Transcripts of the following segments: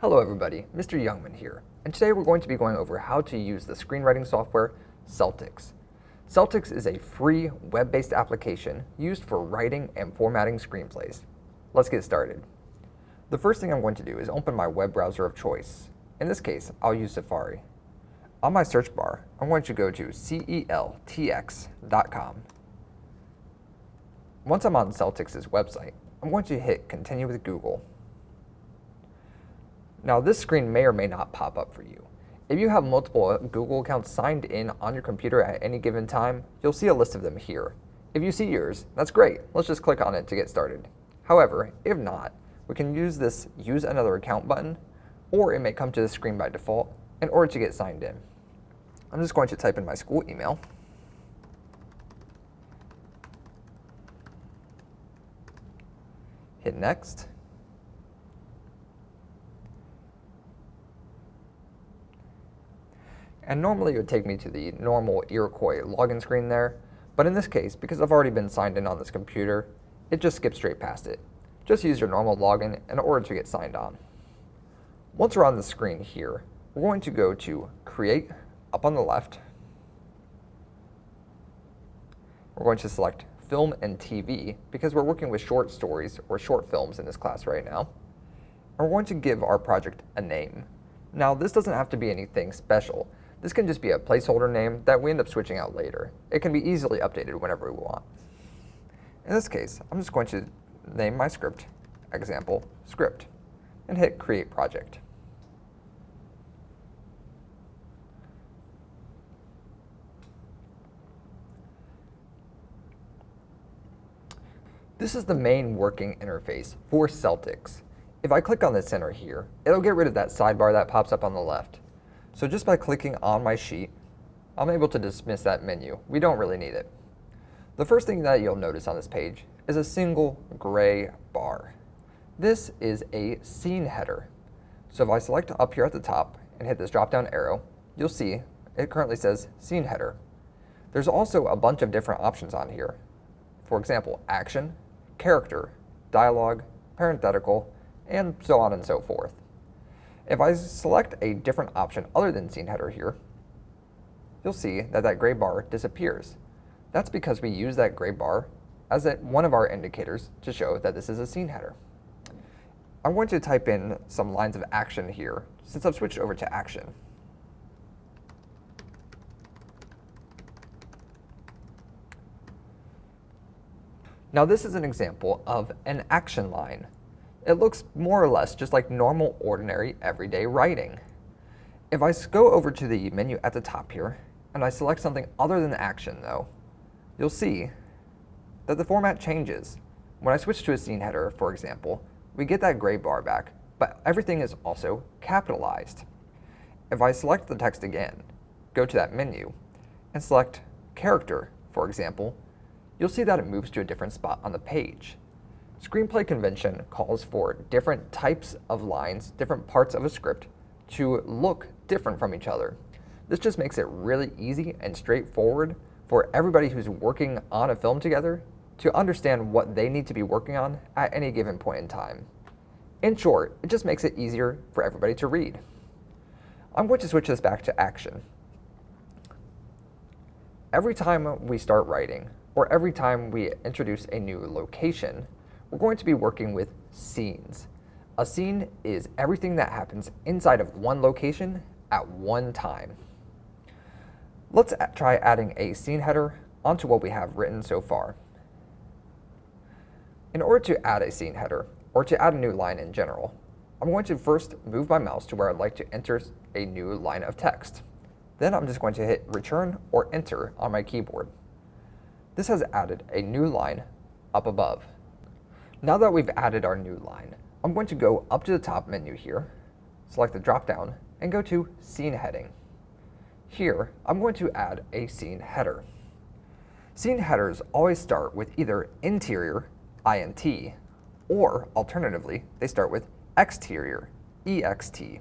Hello everybody, Mr. Youngman here, and today we're going to be going over how to use the screenwriting software Celtx. Celtx is a free web-based application used for writing and formatting screenplays. Let's get started. The first thing I'm going to do is open my web browser of choice. In this case, I'll use Safari. On my search bar, I'm going to go to celtx.com. Once I'm on Celtx's website, I'm going to hit Continue with Google. Now this screen may or may not pop up for you. If you have multiple Google accounts signed in on your computer at any given time, you'll see a list of them here. If you see yours, that's great. Let's just click on it to get started. However, if not, we can use this Use Another Account button, or it may come to the screen by default in order to get signed in. I'm just going to type in my school email. Hit Next. And normally it would take me to the normal Iroquois login screen there, but in this case, because I've already been signed in on this computer, it just skips straight past it. Just use your normal login in order to get signed on. Once we're on the screen here, we're going to go to Create up on the left. We're going to select Film and TV because we're working with short stories or short films in this class right now. And we're going to give our project a name. Now this doesn't have to be anything special. This can just be a placeholder name that we end up switching out later. It can be easily updated whenever we want. In this case, I'm just going to name my script, example script, and hit Create Project. This is the main working interface for Celtx. If I click on the center here, it'll get rid of that sidebar that pops up on the left. So just by clicking on my sheet, I'm able to dismiss that menu. We don't really need it. The first thing that you'll notice on this page is a single gray bar. This is a scene header. So if I select up here at the top and hit this drop-down arrow, you'll see it currently says scene header. There's also a bunch of different options on here. For example, action, character, dialogue, parenthetical, and so on and so forth. If I select a different option other than scene header here, you'll see that that gray bar disappears. That's because we use that gray bar as one of our indicators to show that this is a scene header. I'm going to type in some lines of action here since I've switched over to action. Now this is an example of an action line. It looks more or less just like normal, ordinary, everyday writing. If I go over to the menu at the top here, and I select something other than action though, you'll see that the format changes. When I switch to a scene header, for example, we get that gray bar back, but everything is also capitalized. If I select the text again, go to that menu, and select character, for example, you'll see that it moves to a different spot on the page. Screenplay convention calls for different types of lines, different parts of a script, to look different from each other. This just makes it really easy and straightforward for everybody who's working on a film together to understand what they need to be working on at any given point in time. In short, it just makes it easier for everybody to read. I'm going to switch this back to action. Every time we start writing, or every time we introduce a new location, we're going to be working with scenes. A scene is everything that happens inside of one location at one time. Let's try adding a scene header onto what we have written so far. In order to add a scene header, or to add a new line in general, I'm going to first move my mouse to where I'd like to enter a new line of text. Then I'm just going to hit Return or Enter on my keyboard. This has added a new line up above. Now that we've added our new line, I'm going to go up to the top menu here, select the drop-down, and go to Scene Heading. Here, I'm going to add a scene header. Scene headers always start with either interior, INT, or alternatively, they start with exterior, EXT.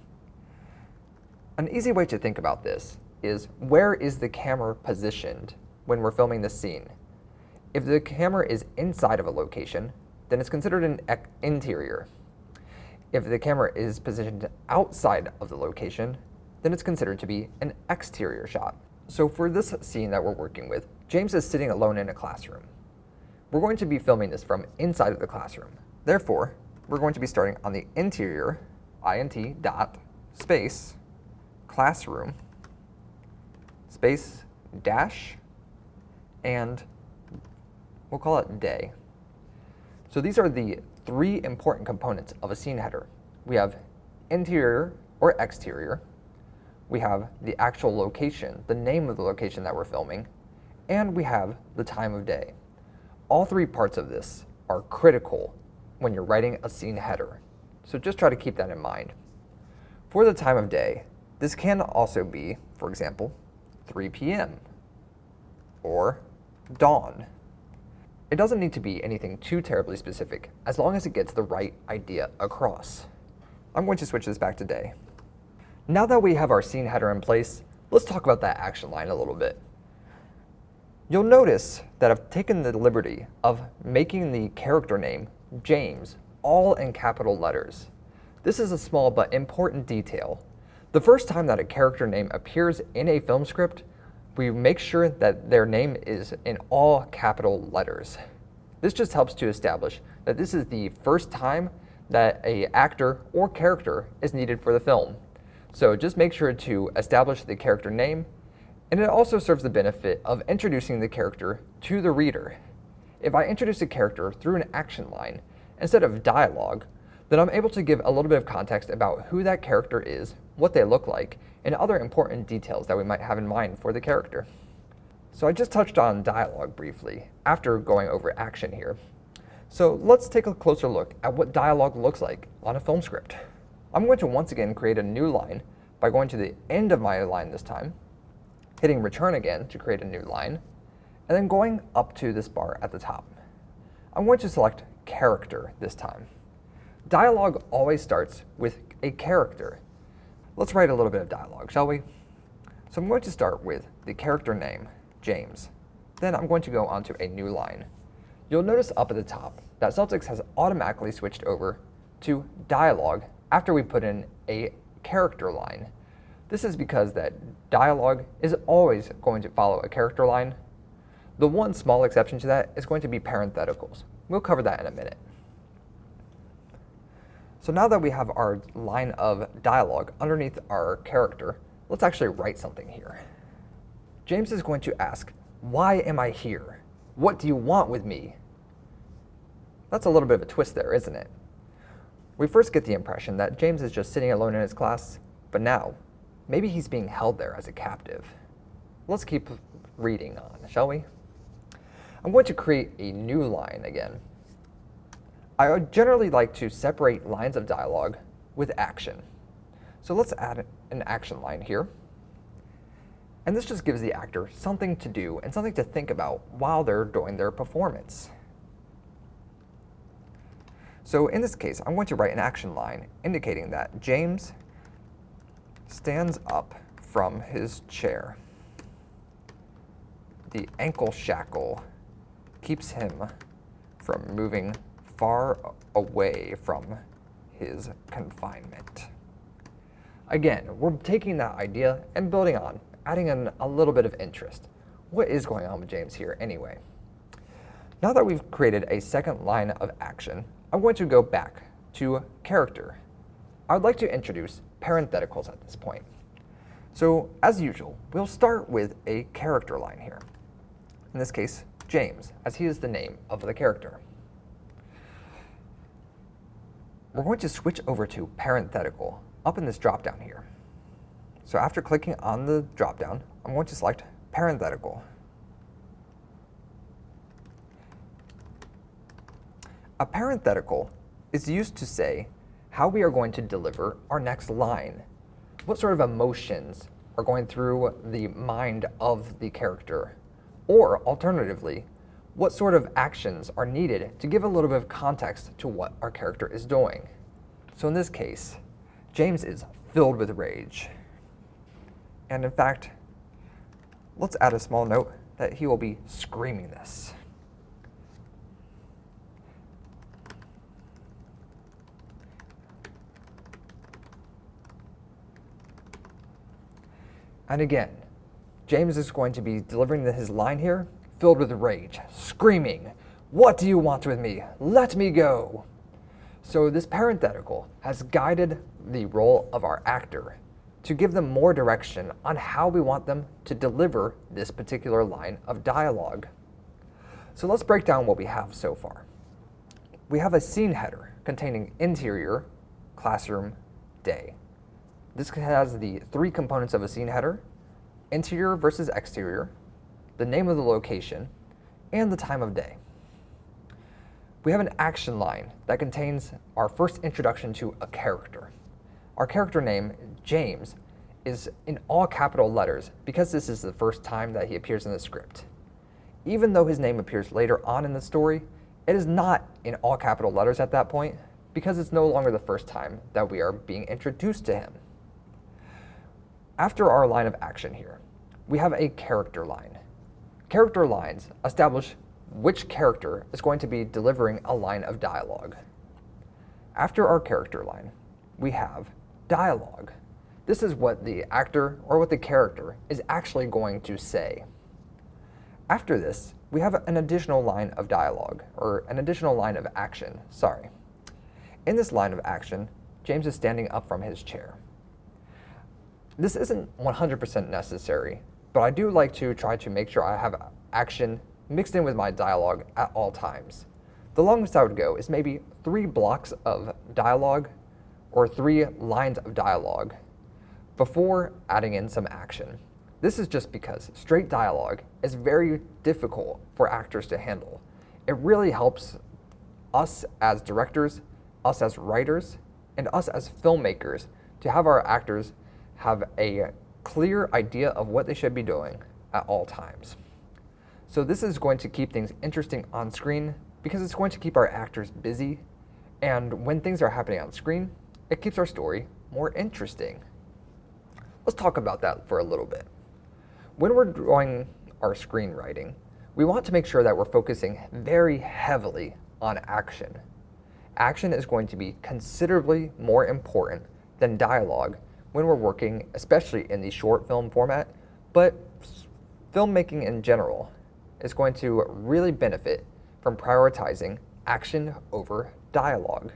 An easy way to think about this is, where is the camera positioned when we're filming this scene? If the camera is inside of a location, then it's considered an interior. If the camera is positioned outside of the location, then it's considered to be an exterior shot. So for this scene that we're working with, James is sitting alone in a classroom. We're going to be filming this from inside of the classroom. Therefore, we're going to be starting on the interior, int dot space classroom space dash, and we'll call it day. So these are the three important components of a scene header. We have interior or exterior, we have the actual location, the name of the location that we're filming, and we have the time of day. All three parts of this are critical when you're writing a scene header. So just try to keep that in mind. For the time of day, this can also be, for example, 3 p.m. or dawn. It doesn't need to be anything too terribly specific as long as it gets the right idea across. I'm going to switch this back to day. Now that we have our scene header in place, let's talk about that action line a little bit. You'll notice that I've taken the liberty of making the character name James all in capital letters. This is a small but important detail. The first time that a character name appears in a film script, we make sure that their name is in all capital letters. This just helps to establish that this is the first time that an actor or character is needed for the film. So just make sure to establish the character name, and it also serves the benefit of introducing the character to the reader. If I introduce a character through an action line instead of dialogue, then I'm able to give a little bit of context about who that character is, what they look like, and other important details that we might have in mind for the character. So I just touched on dialogue briefly after going over action here. So let's take a closer look at what dialogue looks like on a film script. I'm going to once again create a new line by going to the end of my line this time, hitting return again to create a new line, and then going up to this bar at the top. I'm going to select character this time. Dialogue always starts with a character. Let's write a little bit of dialogue, shall we? So I'm going to start with the character name, James. Then I'm going to go onto a new line. You'll notice up at the top that Celtx has automatically switched over to dialogue after we put in a character line. This is because that dialogue is always going to follow a character line. The one small exception to that is going to be parentheticals. We'll cover that in a minute. So now that we have our line of dialogue underneath our character, let's actually write something here. James is going to ask, "Why am I here? What do you want with me?" That's a little bit of a twist there, isn't it? We first get the impression that James is just sitting alone in his class, but now, maybe he's being held there as a captive. Let's keep reading on, shall we? I'm going to create a new line again. I would generally like to separate lines of dialogue with action. So let's add an action line here. And this just gives the actor something to do and something to think about while they're doing their performance. So in this case, I'm going to write an action line indicating that James stands up from his chair. The ankle shackle keeps him from moving far away from his confinement. Again, we're taking that idea and building on, adding in a little bit of interest. What is going on with James here anyway? Now that we've created a second line of action, I'm going to go back to character. I would like to introduce parentheticals at this point. So as usual, we'll start with a character line here. In this case, James, as he is the name of the character. We're going to switch over to parenthetical up in this drop-down here. So after clicking on the drop-down, I'm going to select parenthetical. A parenthetical is used to say how we are going to deliver our next line. What sort of emotions are going through the mind of the character? Or alternatively, what sort of actions are needed to give a little bit of context to what our character is doing. So in this case, James is filled with rage. And in fact, let's add a small note that he will be screaming this. And again, James is going to be delivering his line here filled with rage, screaming, "What do you want with me? Let me go!" So this parenthetical has guided the role of our actor to give them more direction on how we want them to deliver this particular line of dialogue. So let's break down what we have so far. We have a scene header containing interior, classroom, day. This has the three components of a scene header: interior versus exterior, the name of the location, and the time of day. We have an action line that contains our first introduction to a character. Our character name, James, is in all capital letters because this is the first time that he appears in the script. Even though his name appears later on in the story, it is not in all capital letters at that point because it's no longer the first time that we are being introduced to him. After our line of action here, we have a character line. Character lines establish which character is going to be delivering a line of dialogue. After our character line, we have dialogue. This is what the actor or what the character is actually going to say. After this, we have an additional line of dialogue, or an additional line of action, sorry. In this line of action, James is standing up from his chair. This isn't 100% necessary, but I do like to try to make sure I have action mixed in with my dialogue at all times. The longest I would go is maybe 3 blocks of dialogue or 3 lines of dialogue before adding in some action. This is just because straight dialogue is very difficult for actors to handle. It really helps us as directors, us as writers, and us as filmmakers to have our actors have a clear idea of what they should be doing at all times. So this is going to keep things interesting on screen because it's going to keep our actors busy, and when things are happening on screen, it keeps our story more interesting. Let's talk about that for a little bit. When we're doing our screenwriting, we want to make sure that we're focusing very heavily on action. Action is going to be considerably more important than dialogue when we're working, especially in the short film format, but filmmaking in general is going to really benefit from prioritizing action over dialogue.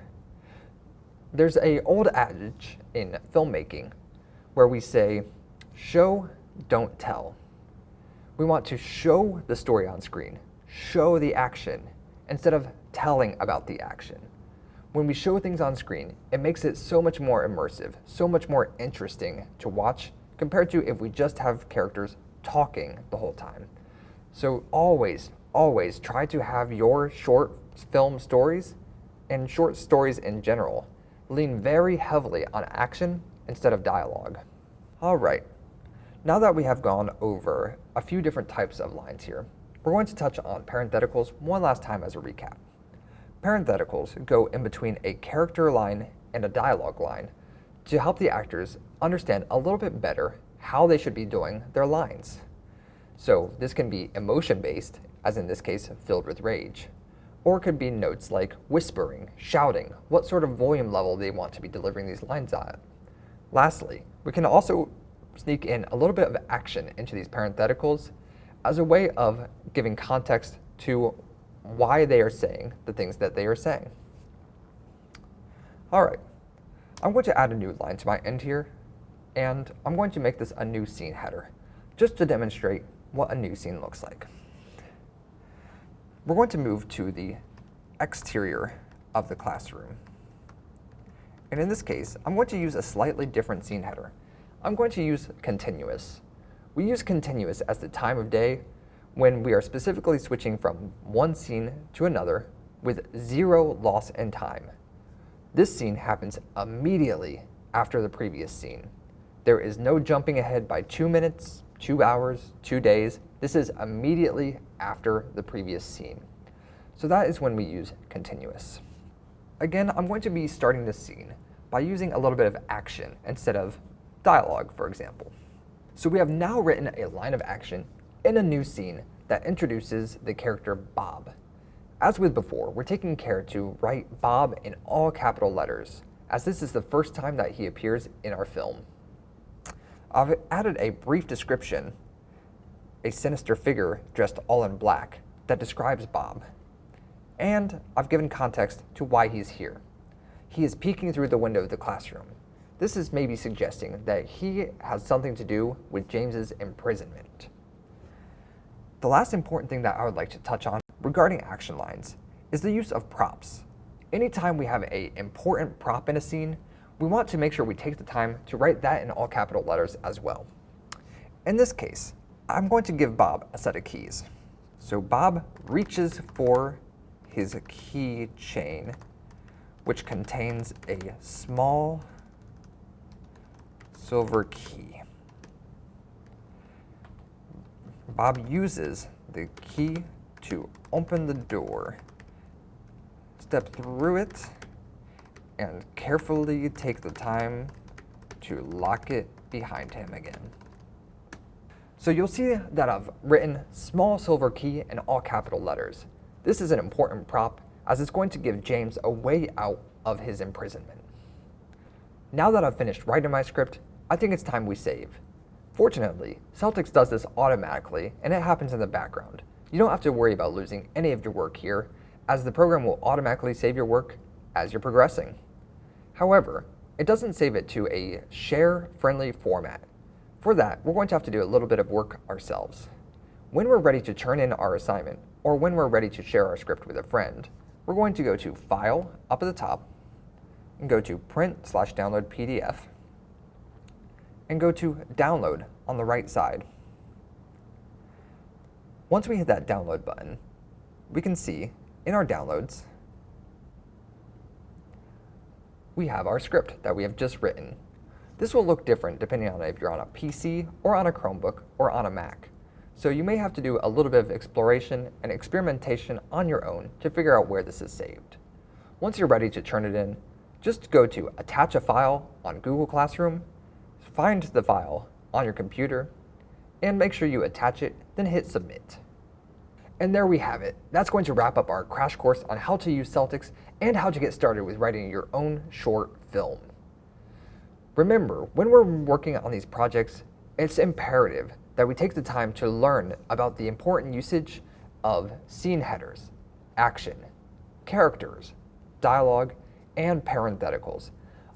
There's an old adage in filmmaking where we say, show, don't tell. We want to show the story on screen, show the action, instead of telling about the action. When we show things on screen, it makes it so much more immersive, so much more interesting to watch compared to if we just have characters talking the whole time. So always, always try to have your short film stories and short stories in general lean very heavily on action instead of dialogue. All right, now that we have gone over a few different types of lines here, we're going to touch on parentheticals one last time as a recap. Parentheticals go in between a character line and a dialogue line to help the actors understand a little bit better how they should be doing their lines. So this can be emotion-based, as in this case, filled with rage, or it could be notes like whispering, shouting, what sort of volume level they want to be delivering these lines at. Lastly, we can also sneak in a little bit of action into these parentheticals as a way of giving context to why they are saying the things that they are saying. All right, I'm going to add a new line to my end here, and I'm going to make this a new scene header, just to demonstrate what a new scene looks like. We're going to move to the exterior of the classroom. And in this case, I'm going to use a slightly different scene header. I'm going to use continuous. We use continuous as the time of day when we are specifically switching from one scene to another with 0 loss in time. This scene happens immediately after the previous scene. There is no jumping ahead by 2 minutes, 2 hours, 2 days. This is immediately after the previous scene. So that is when we use continuous. Again, I'm going to be starting this scene by using a little bit of action instead of dialogue, for example. So we have now written a line of action in a new scene that introduces the character Bob. As with before, we're taking care to write Bob in all capital letters, as this is the first time that he appears in our film. I've added a brief description, a sinister figure dressed all in black that describes Bob. And I've given context to why he's here. He is peeking through the window of the classroom. This is maybe suggesting that he has something to do with James's imprisonment. The last important thing that I would like to touch on regarding action lines is the use of props. Anytime we have an important prop in a scene, we want to make sure we take the time to write that in all capital letters as well. In this case, I'm going to give Bob a set of keys. So Bob reaches for his keychain, which contains a small silver key. Bob uses the key to open the door, step through it, and carefully take the time to lock it behind him again. So you'll see that I've written small silver key in all capital letters. This is an important prop as it's going to give James a way out of his imprisonment. Now that I've finished writing my script, I think it's time we save. Fortunately, Celtx does this automatically and it happens in the background. You don't have to worry about losing any of your work here, as the program will automatically save your work as you're progressing. However, it doesn't save it to a share-friendly format. For that, we're going to have to do a little bit of work ourselves. When we're ready to turn in our assignment, or when we're ready to share our script with a friend, we're going to go to File up at the top, and go to Print/Download PDF, and go to Download on the right side. Once we hit that download button, we can see in our downloads, we have our script that we have just written. This will look different depending on if you're on a PC or on a Chromebook or on a Mac. So you may have to do a little bit of exploration and experimentation on your own to figure out where this is saved. Once you're ready to turn it in, just go to Attach a File on Google Classroom, find the file on your computer, and make sure you attach it, then hit Submit. And there we have it. That's going to wrap up our crash course on how to use Celtx and how to get started with writing your own short film. Remember, when we're working on these projects, it's imperative that we take the time to learn about the important usage of scene headers, action, characters, dialogue, and parentheticals.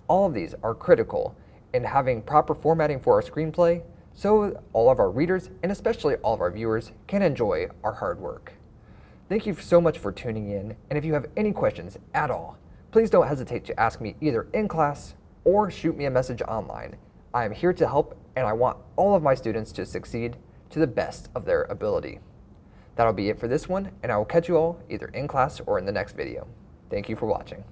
All of these are critical in having proper formatting for our screenplay so all of our readers, and especially all of our viewers, can enjoy our hard work. Thank you so much for tuning in, and if you have any questions at all, please don't hesitate to ask me either in class or shoot me a message online. I am here to help, and I want all of my students to succeed to the best of their ability. That'll be it for this one, and I will catch you all either in class or in the next video. Thank you for watching.